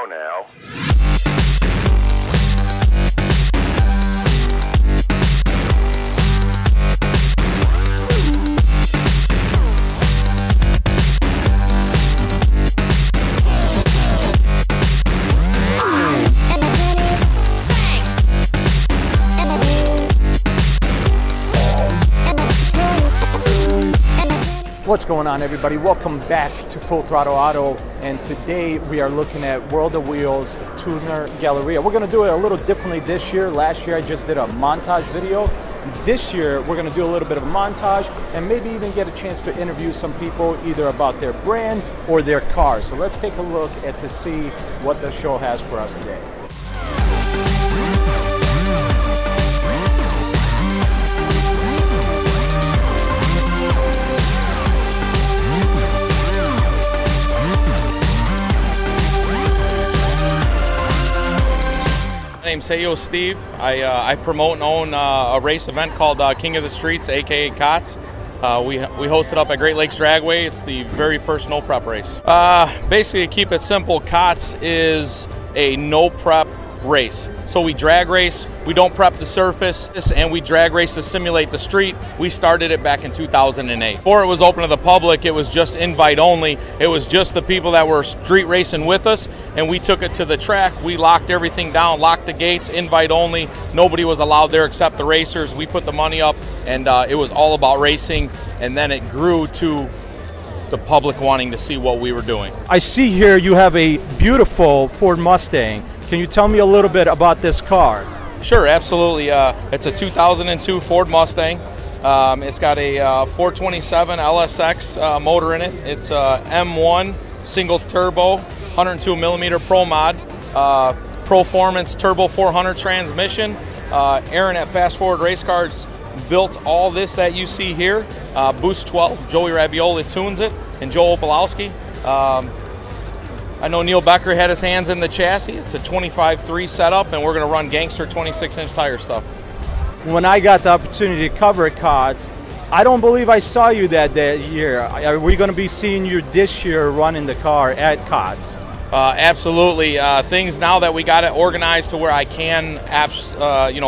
now. What's going on, everybody? Welcome back to Full Throttle Auto, and today we are looking at World of Wheels Tuner Galleria. We're going to do it a little differently this year. Last year I just did a montage video. This year we're going to do a little bit of a montage and maybe even get a chance to interview some people either about their brand or their car. So let's take a look at to see what the show has for us today. My name's heyyosteeve. I promote and own a race event called King of the Streets, aka COTS. We host it up at Great Lakes Dragway. It's the very first no prep race. Basically, to keep it simple, COTS is a no prep race. So we drag race, we don't prep the surface, and we drag race to simulate the street. We started it back in 2008. Before it was open to the public, it was just invite only. It was just the people that were street racing with us, and we took it to the track. We locked everything down, locked the gates, invite only. Nobody was allowed there except the racers. We put the money up, and it was all about racing, and then it grew to the public wanting to see what we were doing. I see here you have a beautiful Ford Mustang. Can you tell me a little bit about this car? Sure, absolutely. It's a 2002 Ford Mustang. It's got a 427 LSX motor in it. It's a M1 single turbo, 102 millimeter Pro Mod, Proformance Turbo 400 transmission. Aaron at Fast Forward Race Cars built all this that you see here. Boost 12, Joey Rabioli tunes it, and Joe Opalowski. I know Neil Becker had his hands in the chassis. It's a 25.3 setup, and we're going to run gangster 26-inch tire stuff. When I got the opportunity to cover COTS, I don't believe I saw you that year. Are we going to be seeing you this year running the car at COTS? Absolutely. Things now that we got it organized to where I can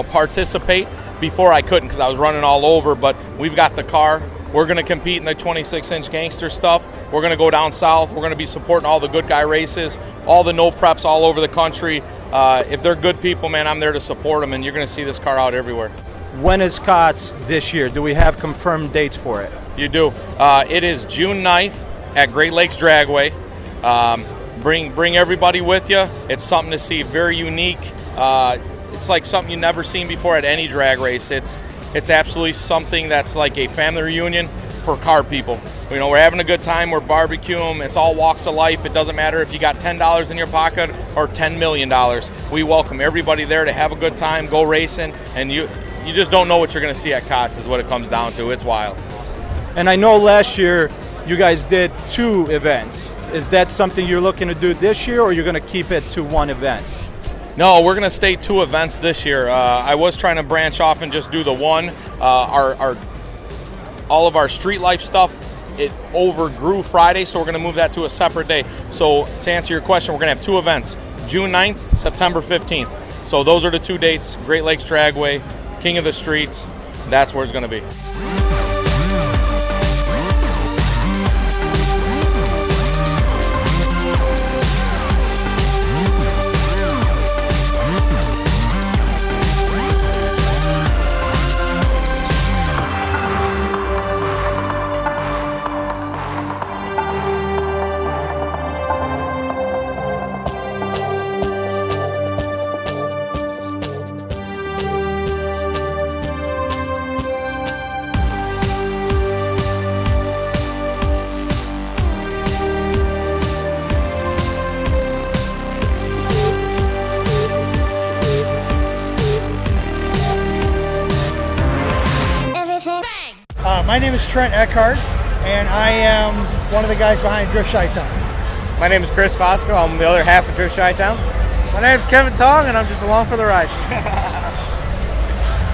participate. Before I couldn't because I was running all over, but we've got the car. We're going to compete in the 26-inch gangster stuff. We're going to go down south. We're going to be supporting all the good guy races, all the no preps all over the country. If they're good people, man, I'm there to support them, and you're going to see this car out everywhere. When is COTS this year? Do we have confirmed dates for it? You do. It is June 9th at Great Lakes Dragway. Bring everybody with you. It's something to see, very unique. It's like something you've never seen before at any drag race. It's absolutely something that's like a family reunion for car people. You know, we're having a good time, we're barbecuing, it's all walks of life. It doesn't matter if you got $10 in your pocket or $10 million. We welcome everybody there to have a good time, go racing, and you just don't know what you're gonna see at COTS is what it comes down to. It's wild. And I know last year you guys did 2 events. Is that something you're looking to do this year, or you're gonna keep it to 1 event? No, we're going to stay 2 events this year. I was trying to branch off and just do the one. All of our street life stuff, it overgrew Friday, so we're going to move that to a separate day. So to answer your question, we're going to have 2 events, June 9th, September 15th. So those are the 2 dates, Great Lakes Dragway, King of the Streets. That's where it's going to be. My name is Trent Eckhart, and I am one of the guys behind driftchitown. My name is Chris Fosco. I'm the other half of driftchitown. My name is Kevin Tong, and I'm just along for the ride.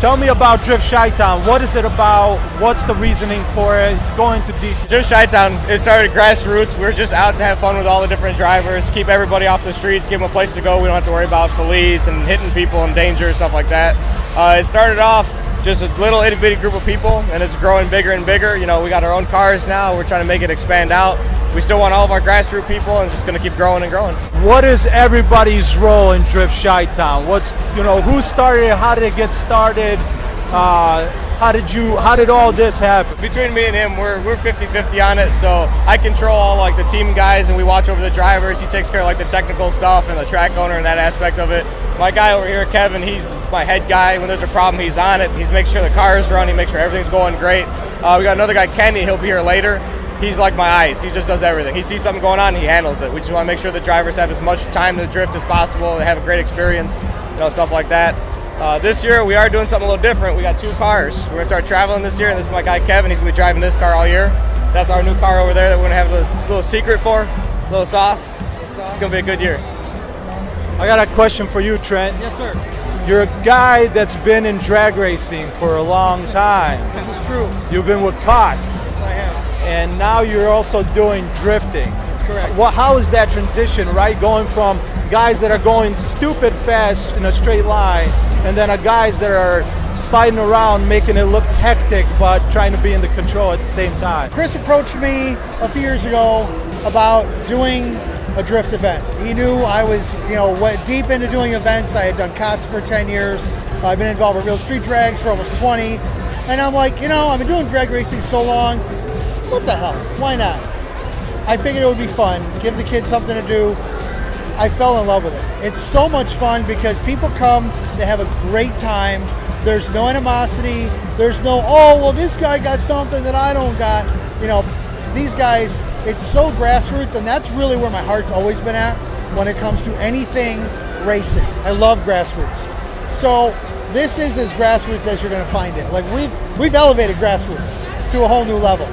Tell me about driftchitown. What is it about? What's the reasoning for it? Go into detail. Driftchitown, it started grassroots. We're just out to have fun with all the different drivers, keep everybody off the streets, give them a place to go. We don't have to worry about police and hitting people in danger, stuff like that. It started off just a little itty bitty group of people, and it's growing bigger and bigger. You know, we got our own cars now. We're trying to make it expand out. We still want all of our grassroots people, and it's just going to keep growing and growing. What is everybody's role in driftchitown? What's, you know, who started it? How did it get started? How did all this happen? Between me and him, we're 50-50 on it. So I control all like the team guys, and we watch over the drivers. He takes care of like the technical stuff and the track owner and that aspect of it. My guy over here, Kevin, he's my head guy. When there's a problem, he's on it. He's making sure the cars run. He makes sure everything's going great. We got another guy, Kenny. He'll be here later. He's like my eyes. He just does everything. He sees something going on, he handles it. We just want to make sure the drivers have as much time to drift as possible. They have a great experience, you know, stuff like that. This year, we are doing something a little different. We got 2 cars. We're going to start traveling this year, and this is my guy, Kevin. He's going to be driving this car all year. That's our new car over there that we're going to have this little secret for, a little sauce. It's going to be a good year. I got a question for you, Trent. Yes, sir. You're a guy that's been in drag racing for a long time. This is true. You've been with COTS. Yes, I have. And now you're also doing drifting. That's correct. How is that transition, right? Going from guys that are going stupid fast in a straight line, and then guys that are sliding around, making it look hectic, but trying to be in the control at the same time. Chris approached me a few years ago about doing a drift event. He knew I was, you know, deep into doing events. I had done COTS for 10 years. I've been involved with real street drags for almost 20. And I'm like, you know, I've been doing drag racing so long. What the hell? Why not? I figured it would be fun. Give the kids something to do. I fell in love with it. It's so much fun because people come, they have a great time. There's no animosity. There's no, oh, well, this guy got something that I don't got. You know, these guys, it's so grassroots, and that's really where my heart's always been at when it comes to anything racing. I love grassroots. So this is as grassroots as you're going to find it. Like we've elevated grassroots to a whole new level.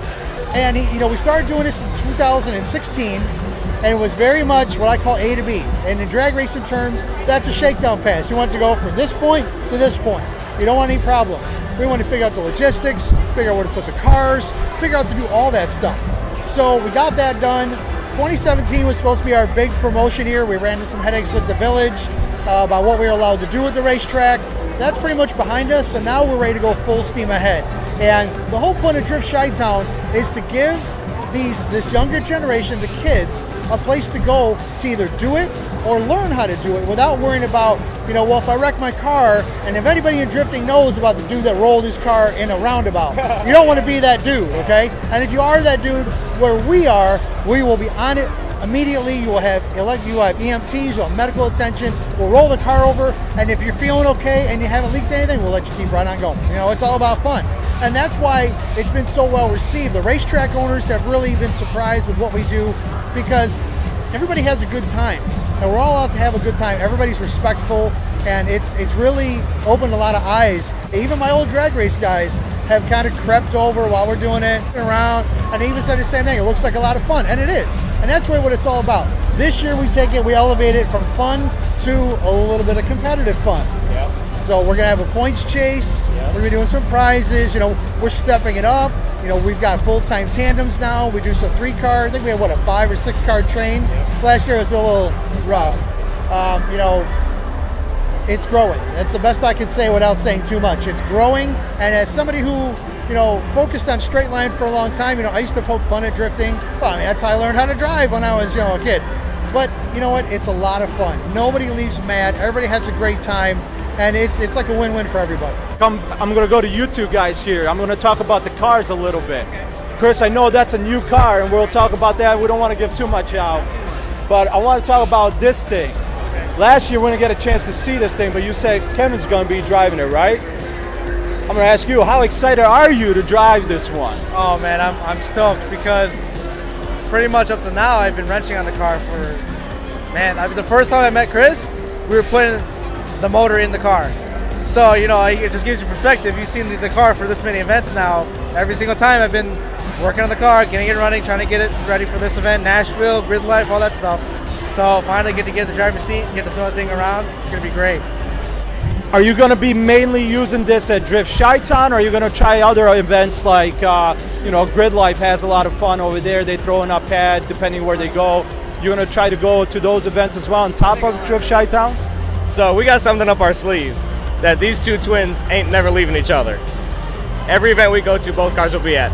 And you know, we started doing this in 2016, and it was very much what I call A to B. And in drag racing terms, that's a shakedown pass. You want to go from this point to this point. You don't want any problems. We want to figure out the logistics, figure out where to put the cars, figure out to do all that stuff. So we got that done. 2017 was supposed to be our big promotion year. We ran into some headaches with the village about what we were allowed to do with the racetrack. That's pretty much behind us, and now we're ready to go full steam ahead. And the whole point of driftchitown is to give this younger generation, the kids, a place to go to either do it or learn how to do it without worrying about, you know, well, if I wreck my car, and if anybody in drifting knows about the dude that rolled his car in a roundabout, you don't want to be that dude, okay? And if you are that dude where we are, we will be on it immediately. You will have EMTs, you'll have medical attention, we'll roll the car over, and if you're feeling okay and you haven't leaked anything, we'll let you keep right on going. You know, it's all about fun. And that's why it's been so well received. The racetrack owners have really been surprised with what we do because everybody has a good time. And we're all out to have a good time. Everybody's respectful, and it's really opened a lot of eyes. Even my old drag race guys have kind of crept over while we're doing it around, and they even said the same thing. It looks like a lot of fun, and it is. And that's really what it's all about. This year we elevate it from fun to a little bit of competitive fun. Yep. So we're gonna have a points chase. Yep. We're gonna be doing some prizes. You know, we're stepping it up. You know, we've got full-time tandems now. We do some 3-car. I think we have what, a 5 or 6 car train. Yep. Last year it was a little rough. You know, it's growing. That's the best I can say without saying too much. It's growing, and as somebody who, you know, focused on straight line for a long time, you know, I used to poke fun at drifting. Well, I mean, that's how I learned how to drive when I was, you know, a kid. But you know what? It's a lot of fun. Nobody leaves mad. Everybody has a great time, and it's like a win-win for everybody. I'm going to go to you two guys here. I'm going to talk about the cars a little bit. Chris, I know that's a new car, and we'll talk about that. We don't want to give too much out, but I want to talk about this thing. Last year we didn't get a chance to see this thing, but you said Kevin's going to be driving it, right? I'm going to ask you, how excited are you to drive this one? Oh man, I'm stoked because pretty much up to now I've been wrenching on the car for, man, the first time I met Chris, we were putting the motor in the car. So, you know, it just gives you perspective. You've seen the car for this many events now. Every single time I've been working on the car, getting it running, trying to get it ready for this event, Nashville, Grid Life, all that stuff. So finally get to get the driver's seat and get to throw the thing around. It's going to be great. Are you going to be mainly using this at driftchitown, or are you going to try other events like, you know, Grid Life has a lot of fun over there. They throw in a pad depending where they go. You're going to try to go to those events as well on top of driftchitown? So we got something up our sleeve that these two twins ain't never leaving each other. Every event we go to, both cars will be at.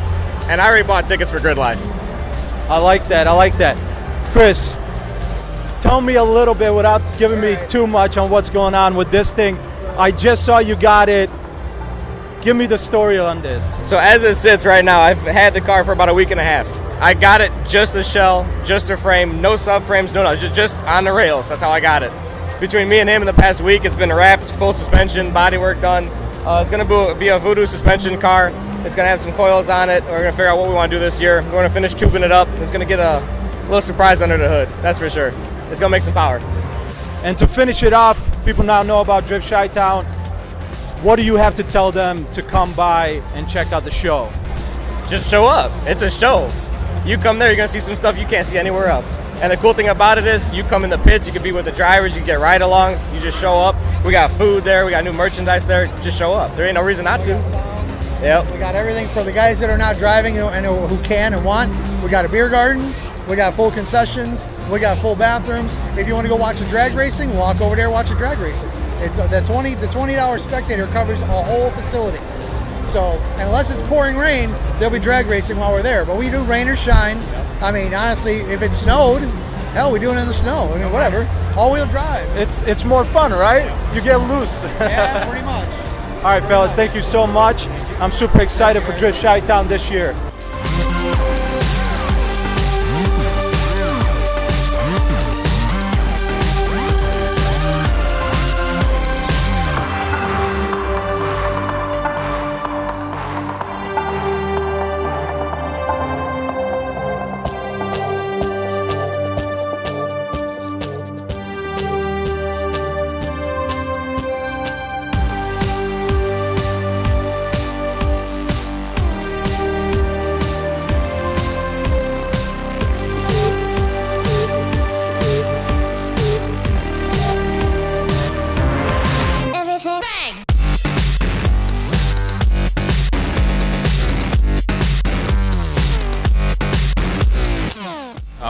And I already bought tickets for Grid Life. I like that. I like that. Chris, tell me a little bit without giving me too much on what's going on with this thing. I just saw you got it. Give me the story on this. So as it sits right now, I've had the car for about a week and a half. I got it just a shell, just a frame, no subframes, no, just on the rails. That's how I got it. Between me and him in the past week, it's been wrapped, full suspension, bodywork done. It's going to be a Voodoo suspension car. It's going to have some coils on it. We're going to figure out what we want to do this year. We're going to finish tubing it up. It's going to get a little surprise under the hood, that's for sure. It's going to make some power. And to finish it off, people now know about driftchitown. What do you have to tell them to come by and check out the show? Just show up. It's a show. You come there, you're going to see some stuff you can't see anywhere else. And the cool thing about it is you come in the pits, you can be with the drivers, you can get ride-alongs, you just show up. We got food there, we got new merchandise there, just show up. There ain't no reason not to. Yep. We got everything for the guys that are not driving and who can and want. We got a beer garden, we got full concessions, we got full bathrooms. If you want to go watch a drag racing, walk over there and watch a drag racing. It's the $20 spectator covers a whole facility. So unless it's pouring rain, there'll be drag racing while we're there. But we do rain or shine. I mean, honestly, if it snowed, hell, we do it in the snow. I mean, whatever. All-wheel drive. It's more fun, right? You get loose. Yeah, pretty much. All right, fellas, thank you so much. I'm super excited for driftchitown this year.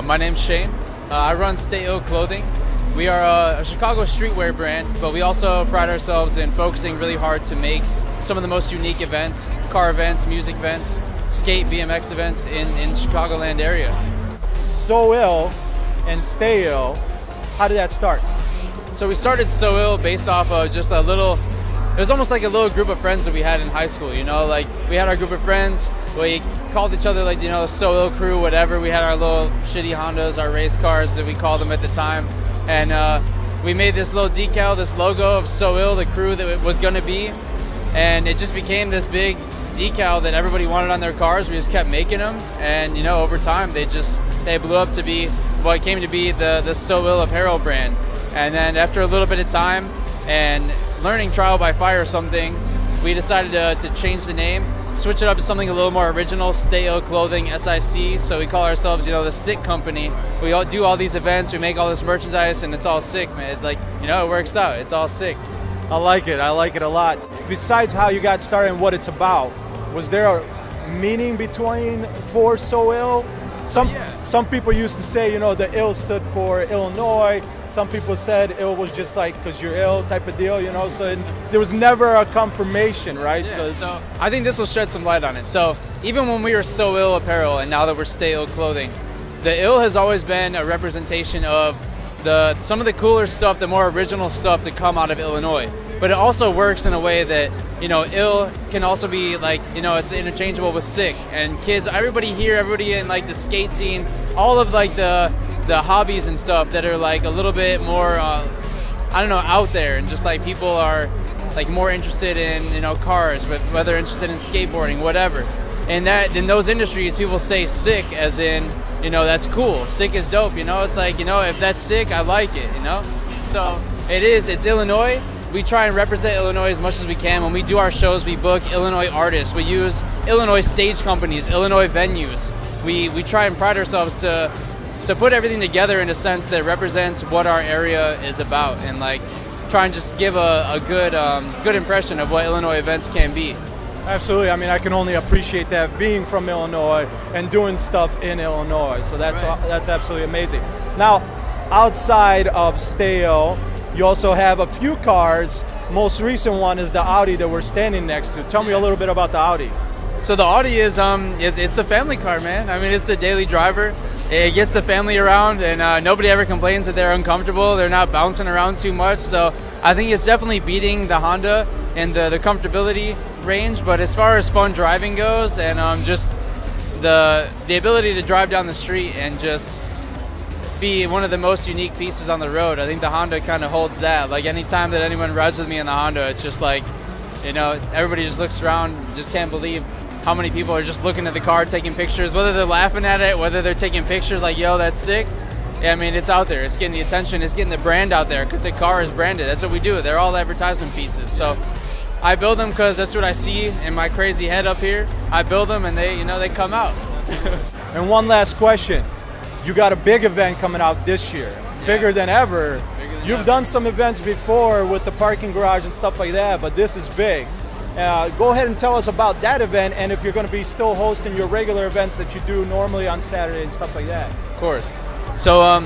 My name's Shane. I run Stay Ill Clothing. We are a Chicago streetwear brand, but we also pride ourselves in focusing really hard to make some of the most unique events, car events, music events, skate, BMX events in Chicagoland area. So Ill and Stay Ill, how did that start? So we started So Ill based off of just a little, it was almost like a little group of friends that we had in high school, you know, like we had our group of friends, we called each other like, you know, So Ill crew, whatever. We had our little shitty Hondas, our race cars that we called them at the time. And we made this little decal, this logo of So Ill, the crew that it was gonna be. And it just became this big decal that everybody wanted on their cars. We just kept making them. And you know, over time, they blew up to be what came to be the So Ill apparel brand. And then after a little bit of time and learning trial by fire some things, we decided to change the name, switch it up to something a little more original, Stay Ill Clothing, SIC. So we call ourselves, you know, the Sick Company. We all do all these events, we make all this merchandise, and it's all sick, man. It's like, you know, it works out. It's all sick. I like it a lot. Besides how you got started and what it's about, was there a meaning between for So Ill? Some people used to say, you know, the Ill stood for Illinois. Some people said Ill was just like because you're ill type of deal, you know. So there was never a confirmation, right? Yeah, so I think this will shed some light on it. So even when we were So Ill apparel and now that we're Stay Ill Clothing, the Ill has always been a representation of some of the cooler stuff, the more original stuff to come out of Illinois. But it also works in a way that, you know, Ill can also be like, you know, it's interchangeable with sick. And kids, everybody here, everybody in like the skate scene, all of like the hobbies and stuff that are like a little bit more, I don't know, out there, and just like people are like more interested in, you know, cars, but whether interested in skateboarding, whatever. And that in those industries, people say sick as in, you know, that's cool. Sick is dope, you know. It's like, you know, if that's sick, I like it, you know. So it's Illinois. We try and represent Illinois as much as we can. When we do our shows, we book Illinois artists. We use Illinois stage companies, Illinois venues. We try and pride ourselves to put everything together in a sense that represents what our area is about. And like, try and just give a good impression of what Illinois events can be. Absolutely. I mean, I can only appreciate that being from Illinois and doing stuff in Illinois. So that's absolutely amazing. Now, outside of Stale, you also have a few cars. Most recent one is the Audi that we're standing next to. Tell me a little bit about the Audi. So the Audi is it's a family car, man. I mean, it's the daily driver. It gets the family around, and nobody ever complains that they're uncomfortable. They're not bouncing around too much. So I think it's definitely beating the Honda in the comfortability range. But as far as fun driving goes, and just the ability to drive down the street and just be one of the most unique pieces on the road, I think the Honda kind of holds that. Like, anytime that anyone rides with me in the Honda, it's just like, you know, everybody just looks around, just can't believe how many people are just looking at the car, taking pictures, whether they're laughing at it, whether they're taking pictures like, yo, that's sick. Yeah, I mean, it's out there. It's getting the attention. It's getting the brand out there because the car is branded. That's what we do. They're all advertisement pieces. So I build them because that's what I see in my crazy head up here. I build them, and they, you know, they come out. And one last question. You got a big event coming out this year, bigger than ever. You've done some events before with the parking garage and stuff like that, but this is big. Go ahead and tell us about that event, and if you're going to be still hosting your regular events that you do normally on Saturday and stuff like that. Of course. So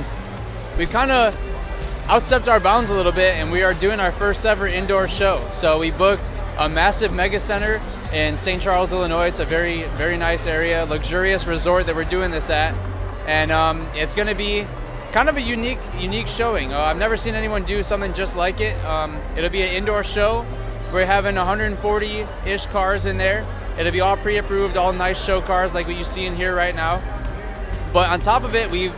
we've kind of outstepped our bounds a little bit, and we are doing our first ever indoor show. So we booked a massive mega center in St. Charles, Illinois. It's a very, very nice area, luxurious resort that we're doing this at. And it's going to be kind of a unique showing. I've never seen anyone do something just like it. It'll be an indoor show. We're having 140-ish cars in there. It'll be all pre-approved, all nice show cars like what you see in here right now. But on top of it, we've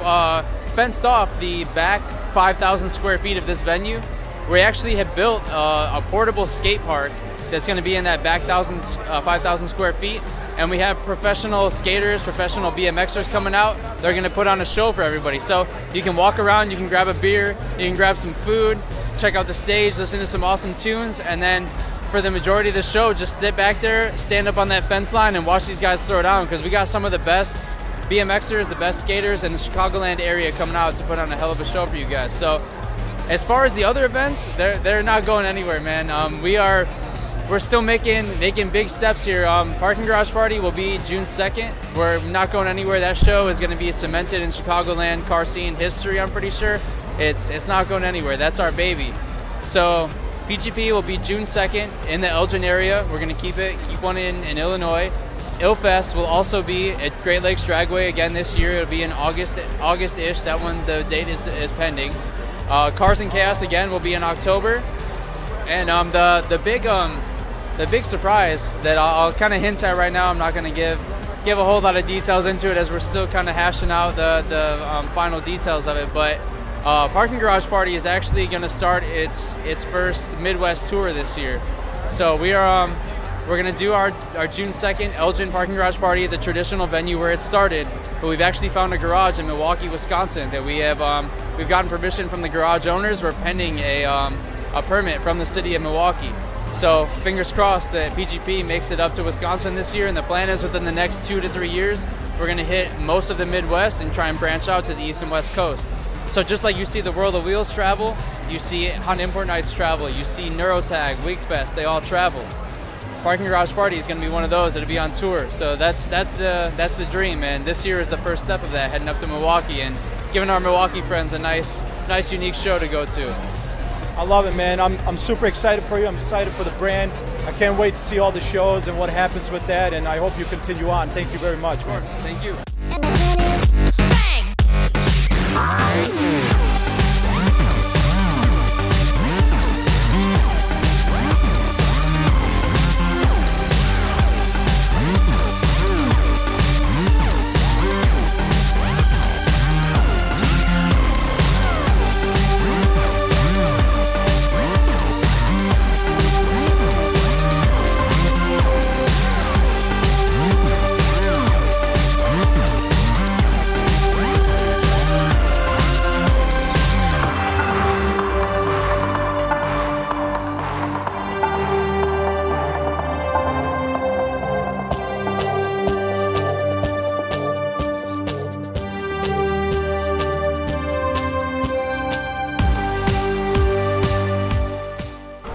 fenced off the back 5,000 square feet of this venue. We actually have built a portable skate park that's going to be in that back 5,000 square feet. And we have professional skaters, professional BMXers coming out. They're going to put on a show for everybody. So you can walk around, you can grab a beer, you can grab some food, check out the stage, listen to some awesome tunes, and then for the majority of the show, just sit back there, stand up on that fence line, and watch these guys throw down, because we got some of the best BMXers, the best skaters in the Chicagoland area coming out to put on a hell of a show for you guys. So as far as the other events, they're not going anywhere, man. We're still making big steps here. Parking Garage Party will be June 2nd. We're not going anywhere. That show is going to be cemented in Chicagoland car scene history, I'm pretty sure. It's not going anywhere. That's our baby. So PGP will be June 2nd in the Elgin area. We're going to keep one in Illinois. ILFest will also be at Great Lakes Dragway again this year. It'll be in August-ish. That one, the date is pending. Cars and Chaos again will be in October. And the big surprise that I'll kind of hint at right now, I'm not going to give a whole lot of details into it as we're still kind of hashing out the final details of it, but Parking Garage Party is actually going to start its first Midwest tour this year. So we're going to do our June 2nd Elgin Parking Garage Party, the traditional venue where it started, but we've actually found a garage in Milwaukee, Wisconsin that we've gotten permission from the garage owners. We're pending a permit from the city of Milwaukee. So fingers crossed that PGP makes it up to Wisconsin this year, and the plan is within the next 2 to 3 years, we're going to hit most of the Midwest and try and branch out to the East and West Coast. So just like you see the World of Wheels travel, you see Honda Import Nights travel, you see Neurotag, Wigfest, they all travel. Parking Garage Party is going to be one of those that'll be on tour. So that's the dream, and this year is the first step of that, heading up to Milwaukee and giving our Milwaukee friends a nice unique show to go to. I love it, man. I'm super excited for you. I'm excited for the brand. I can't wait to see all the shows and what happens with that, and I hope you continue on. Thank you very much. Of course. Thank you.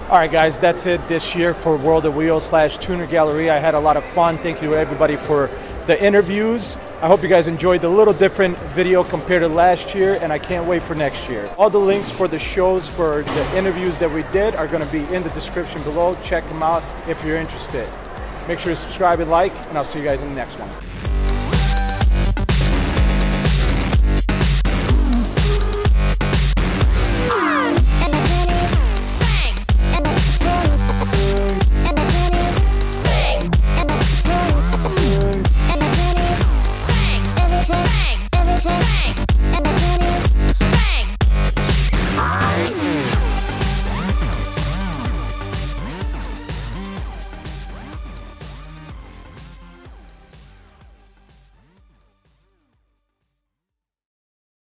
All right, guys, that's it this year for World of Wheels / Tuner Galleria. I had a lot of fun. Thank you, everybody, for the interviews. I hope you guys enjoyed the little different video compared to last year, and I can't wait for next year. All the links for the shows, for the interviews that we did, are going to be in the description below. Check them out if you're interested. Make sure to subscribe and like, and I'll see you guys in the next one.